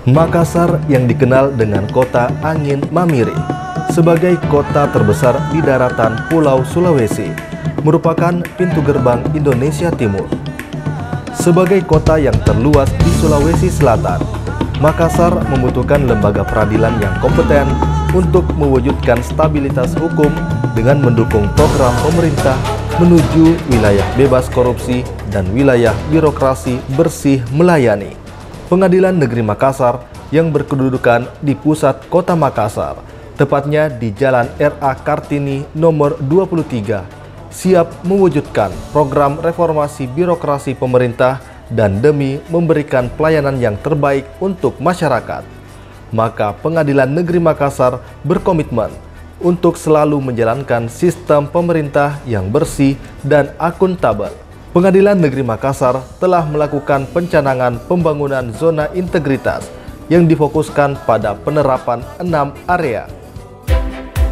Makassar yang dikenal dengan kota angin Mamiri sebagai kota terbesar di daratan Pulau Sulawesi, merupakan pintu gerbang Indonesia Timur. Sebagai kota yang terluas di Sulawesi Selatan, Makassar membutuhkan lembaga peradilan yang kompeten untuk mewujudkan stabilitas hukum dengan mendukung program pemerintah menuju wilayah bebas korupsi dan wilayah birokrasi bersih melayani. Pengadilan Negeri Makassar yang berkedudukan di pusat kota Makassar, tepatnya di Jalan R.A. Kartini nomor 23, siap mewujudkan program reformasi birokrasi pemerintah dan demi memberikan pelayanan yang terbaik untuk masyarakat. Maka Pengadilan Negeri Makassar berkomitmen untuk selalu menjalankan sistem pemerintah yang bersih dan akuntabel. Pengadilan Negeri Makassar telah melakukan pencanangan pembangunan zona integritas yang difokuskan pada penerapan 6 area.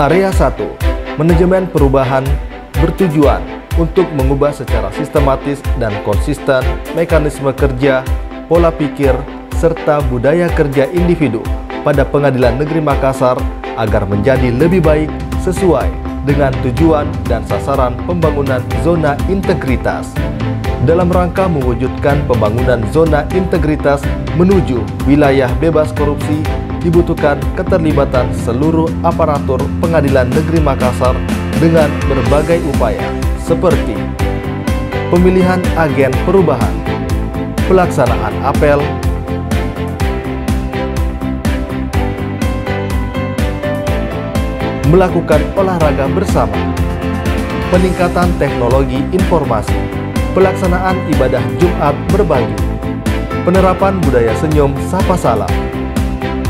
Area 1, manajemen perubahan, bertujuan untuk mengubah secara sistematis dan konsisten mekanisme kerja, pola pikir, serta budaya kerja individu pada Pengadilan Negeri Makassar agar menjadi lebih baik sesuai dengan tujuan dan sasaran pembangunan zona integritas. Dalam rangka mewujudkan pembangunan zona integritas menuju wilayah bebas korupsi, dibutuhkan keterlibatan seluruh aparatur Pengadilan Negeri Makassar dengan berbagai upaya seperti pemilihan agen perubahan, pelaksanaan apel, melakukan olahraga bersama, peningkatan teknologi informasi, pelaksanaan ibadah Jumat berbagi, penerapan budaya senyum sapa salam,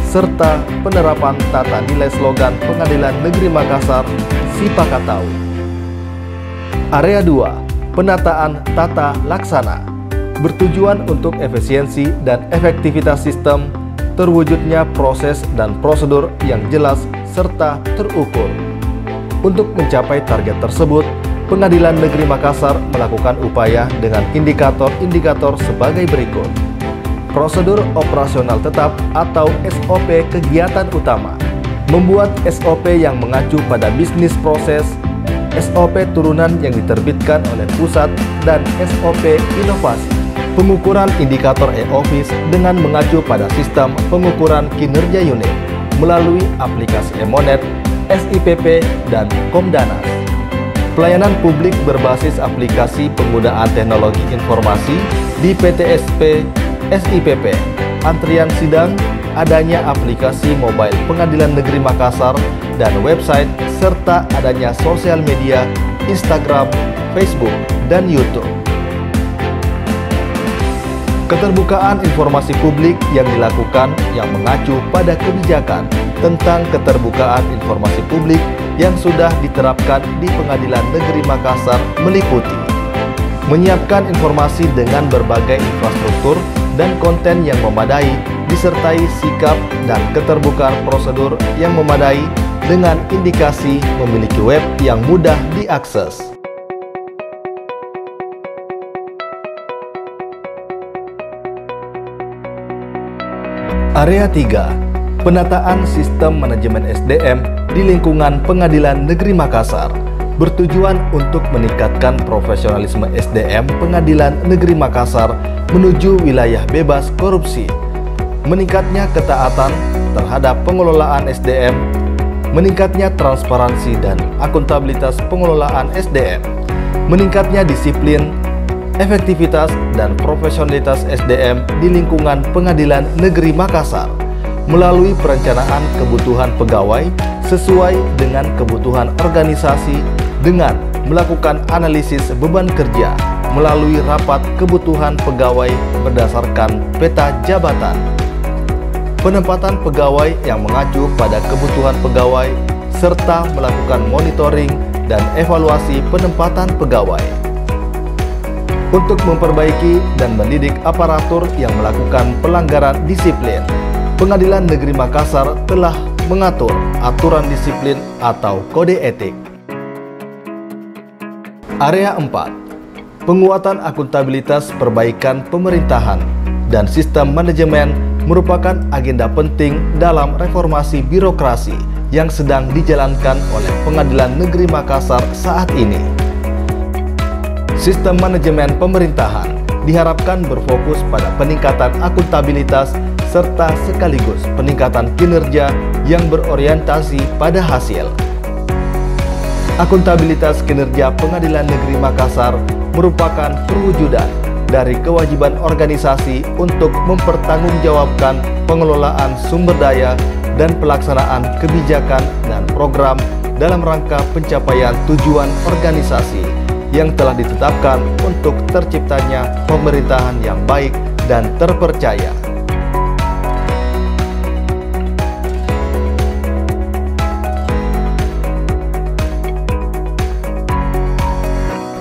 serta penerapan tata nilai slogan Pengadilan Negeri Makassar Sipakatau. Area 2, penataan tata laksana, bertujuan untuk efisiensi dan efektivitas sistem, terwujudnya proses dan prosedur yang jelas serta terukur. Untuk mencapai target tersebut, Pengadilan Negeri Makassar melakukan upaya dengan indikator-indikator sebagai berikut. Prosedur operasional tetap atau SOP kegiatan utama, membuat SOP yang mengacu pada bisnis proses, SOP turunan yang diterbitkan oleh pusat, dan SOP inovasi. Pengukuran indikator e-office dengan mengacu pada sistem pengukuran kinerja unit melalui aplikasi e-monet, SIPP, dan Komdanas. Pelayanan publik berbasis aplikasi penggunaan teknologi informasi di PTSP, SIPP, antrian sidang, adanya aplikasi mobile Pengadilan Negeri Makassar, dan website, serta adanya sosial media, Instagram, Facebook, dan YouTube. Keterbukaan informasi publik yang dilakukan yang mengacu pada kebijakan tentang keterbukaan informasi publik yang sudah diterapkan di Pengadilan Negeri Makassar meliputi menyiapkan informasi dengan berbagai infrastruktur dan konten yang memadai, disertai sikap dan keterbukaan prosedur yang memadai dengan indikasi memiliki web yang mudah diakses. Area 3, penataan sistem manajemen SDM di lingkungan Pengadilan Negeri Makassar, bertujuan untuk meningkatkan profesionalisme SDM Pengadilan Negeri Makassar menuju wilayah bebas korupsi, meningkatnya ketaatan terhadap pengelolaan SDM, meningkatnya transparansi dan akuntabilitas pengelolaan SDM, meningkatnya disiplin, efektivitas dan profesionalitas SDM di lingkungan Pengadilan Negeri Makassar melalui perencanaan kebutuhan pegawai sesuai dengan kebutuhan organisasi dengan melakukan analisis beban kerja melalui rapat kebutuhan pegawai berdasarkan peta jabatan, penempatan pegawai yang mengacu pada kebutuhan pegawai, serta melakukan monitoring dan evaluasi penempatan pegawai. Untuk memperbaiki dan mendidik aparatur yang melakukan pelanggaran disiplin, Pengadilan Negeri Makassar telah mengatur aturan disiplin atau kode etik. Area 4, penguatan akuntabilitas perbaikan pemerintahan dan sistem manajemen merupakan agenda penting dalam reformasi birokrasi yang sedang dijalankan oleh Pengadilan Negeri Makassar saat ini. Sistem manajemen pemerintahan diharapkan berfokus pada peningkatan akuntabilitas serta sekaligus peningkatan kinerja yang berorientasi pada hasil. Akuntabilitas kinerja Pengadilan Negeri Makassar merupakan perwujudan dari kewajiban organisasi untuk mempertanggungjawabkan pengelolaan sumber daya dan pelaksanaan kebijakan dan program dalam rangka pencapaian tujuan organisasi yang telah ditetapkan untuk terciptanya pemerintahan yang baik dan terpercaya.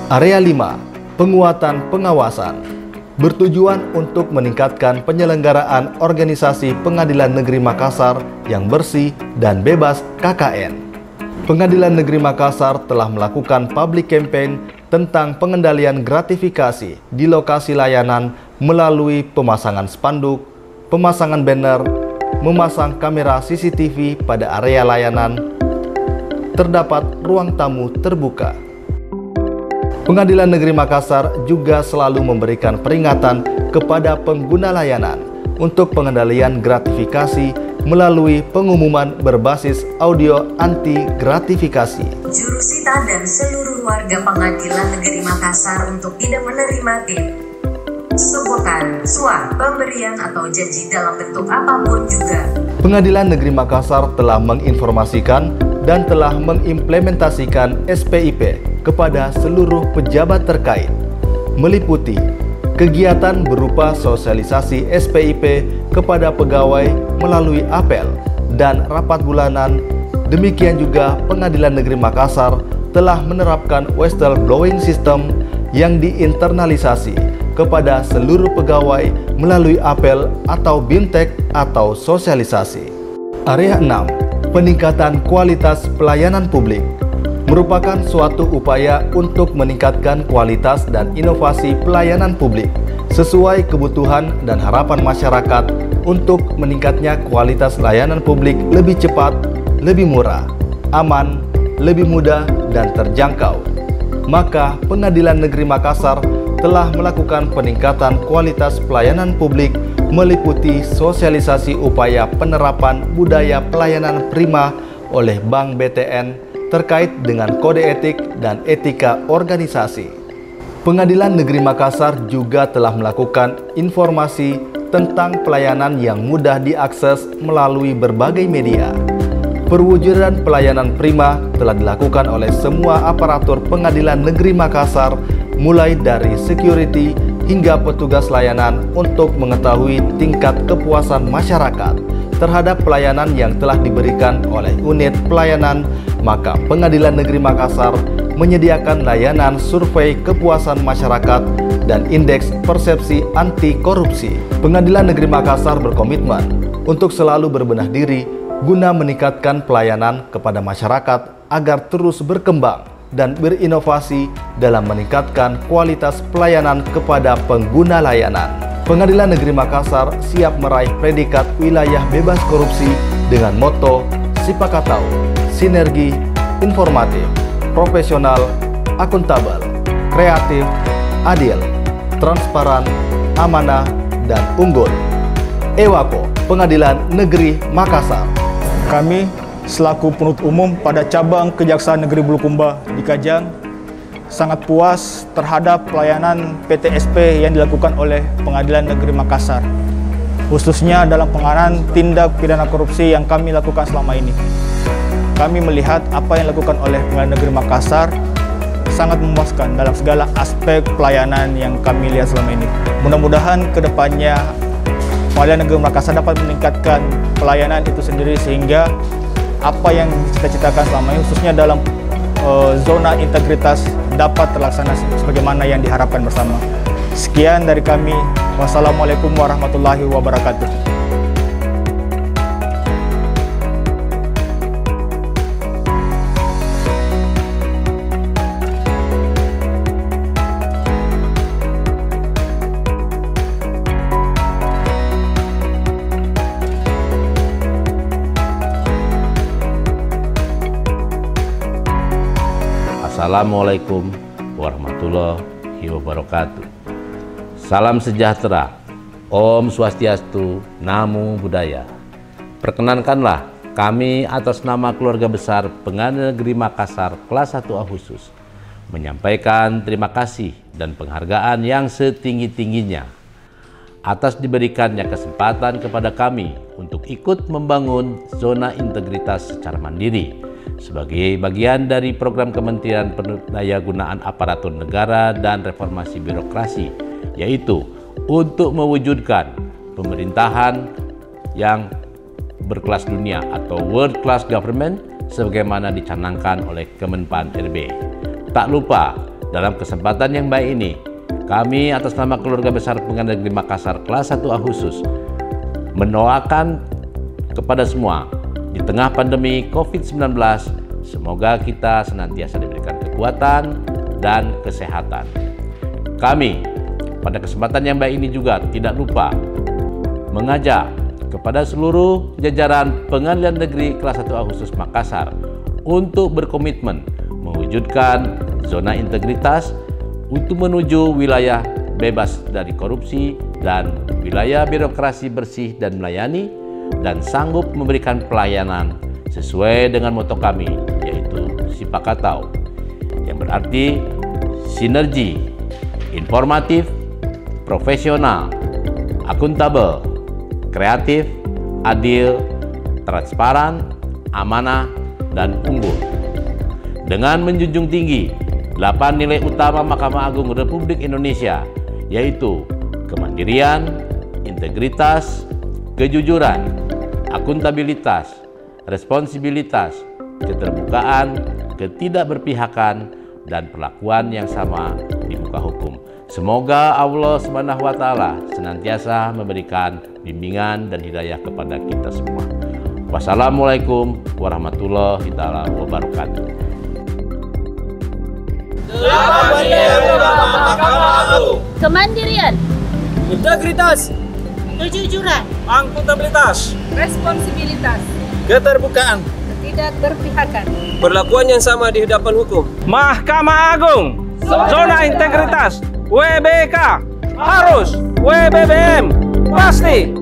Area 5. Penguatan pengawasan bertujuan untuk meningkatkan penyelenggaraan organisasi Pengadilan Negeri Makassar yang bersih dan bebas KKN. Pengadilan Negeri Makassar telah melakukan public campaign tentang pengendalian gratifikasi di lokasi layanan melalui pemasangan spanduk, pemasangan banner, memasang kamera CCTV pada area layanan, terdapat ruang tamu terbuka. Pengadilan Negeri Makassar juga selalu memberikan peringatan kepada pengguna layanan untuk pengendalian gratifikasi melalui pengumuman berbasis audio anti gratifikasi. Jurusita dan seluruh warga Pengadilan Negeri Makassar untuk tidak menerima tip, sumbangan, suap, pemberian atau janji dalam bentuk apapun juga. Pengadilan Negeri Makassar telah menginformasikan dan telah mengimplementasikan SPIP kepada seluruh pejabat terkait, meliputi kegiatan berupa sosialisasi SPIP kepada pegawai melalui apel dan rapat bulanan. Demikian juga Pengadilan Negeri Makassar telah menerapkan whistleblowing system yang diinternalisasi kepada seluruh pegawai melalui apel atau bintek atau sosialisasi. Area 6. Peningkatan kualitas pelayanan publik merupakan suatu upaya untuk meningkatkan kualitas dan inovasi pelayanan publik sesuai kebutuhan dan harapan masyarakat untuk meningkatnya kualitas layanan publik lebih cepat, lebih murah, aman, lebih mudah, dan terjangkau. Maka Pengadilan Negeri Makassar telah melakukan peningkatan kualitas pelayanan publik meliputi sosialisasi upaya penerapan budaya pelayanan prima oleh Bank BTN terkait dengan kode etik dan etika organisasi. Pengadilan Negeri Makassar juga telah melakukan informasi tentang pelayanan yang mudah diakses melalui berbagai media. Perwujudan pelayanan prima telah dilakukan oleh semua aparatur Pengadilan Negeri Makassar, mulai dari security hingga petugas layanan untuk mengetahui tingkat kepuasan masyarakat terhadap pelayanan yang telah diberikan oleh unit pelayanan. Maka Pengadilan Negeri Makassar menyediakan layanan survei kepuasan masyarakat dan indeks persepsi anti korupsi. Pengadilan Negeri Makassar berkomitmen untuk selalu berbenah diri guna meningkatkan pelayanan kepada masyarakat agar terus berkembang dan berinovasi dalam meningkatkan kualitas pelayanan kepada pengguna layanan. Pengadilan Negeri Makassar siap meraih predikat wilayah bebas korupsi dengan moto Sipakatau, sinergi, informatif, profesional, akuntabel, kreatif, adil, transparan, amanah, dan unggul. EWAKO, Pengadilan Negeri Makassar. Kami selaku penuntut umum pada cabang Kejaksaan Negeri Bulukumba di Kajang sangat puas terhadap pelayanan PTSP yang dilakukan oleh Pengadilan Negeri Makassar, khususnya dalam penanganan tindak pidana korupsi yang kami lakukan selama ini. Kami melihat apa yang dilakukan oleh Pengadilan Negeri Makassar sangat memuaskan dalam segala aspek pelayanan yang kami lihat selama ini. Mudah-mudahan kedepannya Pengadilan Negeri Makassar dapat meningkatkan pelayanan itu sendiri sehingga apa yang dicita-citakan selama ini, khususnya dalam zona integritas, dapat terlaksana sebagaimana yang diharapkan bersama. Sekian dari kami. Wassalamualaikum warahmatullahi wabarakatuh. Wassalamualaikum warahmatullahi wabarakatuh. Salam sejahtera, Om Swastiastu, Namo Buddhaya. Perkenankanlah kami atas nama keluarga besar Pengadilan Negeri Makassar kelas 1A khusus menyampaikan terima kasih dan penghargaan yang setinggi-tingginya atas diberikannya kesempatan kepada kami untuk ikut membangun zona integritas secara mandiri sebagai bagian dari program Kementerian Pendayagunaan Aparatur Negara dan Reformasi Birokrasi, yaitu untuk mewujudkan pemerintahan yang berkelas dunia atau World Class Government sebagaimana dicanangkan oleh Kemenpan RB. Tak lupa, dalam kesempatan yang baik ini, kami atas nama keluarga besar Pengadilan Negeri Makassar kelas 1A khusus mendoakan kepada semua di tengah pandemi COVID-19, semoga kita senantiasa diberikan kekuatan dan kesehatan. Kami pada kesempatan yang baik ini juga tidak lupa mengajak kepada seluruh jajaran Pengadilan Negeri kelas 1A khusus Makassar untuk berkomitmen mewujudkan zona integritas untuk menuju wilayah bebas dari korupsi dan wilayah birokrasi bersih dan melayani, dan sanggup memberikan pelayanan sesuai dengan moto kami, yaitu Sipakatau, yang berarti sinergi, informatif, profesional, akuntabel, kreatif, adil, transparan, amanah, dan unggul. Dengan menjunjung tinggi 8 nilai utama Mahkamah Agung Republik Indonesia, yaitu kemandirian, integritas, kejujuran, akuntabilitas, responsibilitas, keterbukaan, ketidakberpihakan, dan perlakuan yang sama di muka hukum. Semoga Allah Subhanahu wa Ta'ala senantiasa memberikan bimbingan dan hidayah kepada kita semua. Wassalamualaikum warahmatullahi taala wabarakatuh. 8 nilai utama Mahkamah Agung. Kemandirian, Integritas, kejujuran, akuntabilitas, responsibilitas, keterbukaan, ketidakberpihakan. perlakuan yang sama di hadapan hukum. Mahkamah Agung, zona integritas, WBK, harus, WBBM, pasti.